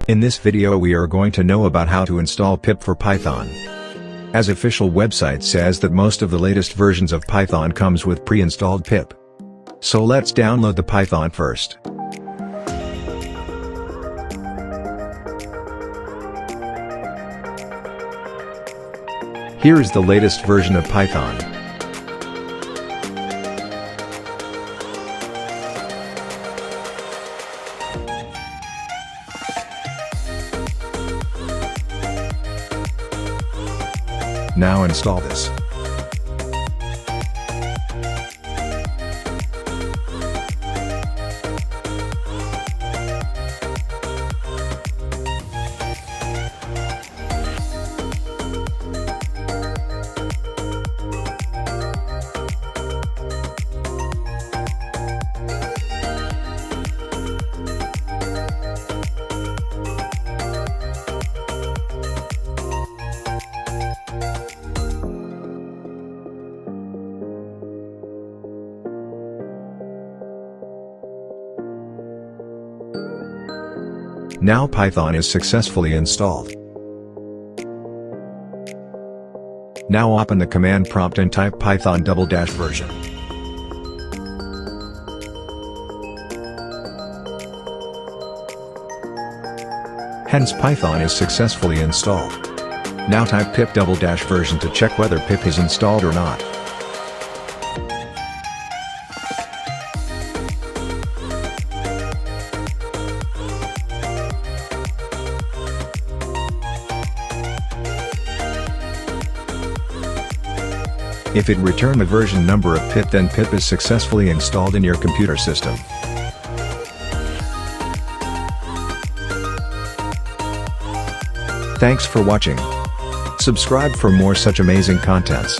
In this video we are going to know about how to install pip for Python. As official website says that most of the latest versions of Python comes with pre-installed pip. So let's download the Python first. Here is the latest version of Python. Now install this. Now Python is successfully installed. Now open the command prompt and type Python --version. Hence Python is successfully installed. Now type pip --version to check whether pip is installed or not. If it return the version number of pip, then pip is successfully installed in your computer system. Thanks for watching. Subscribe for more such amazing contents.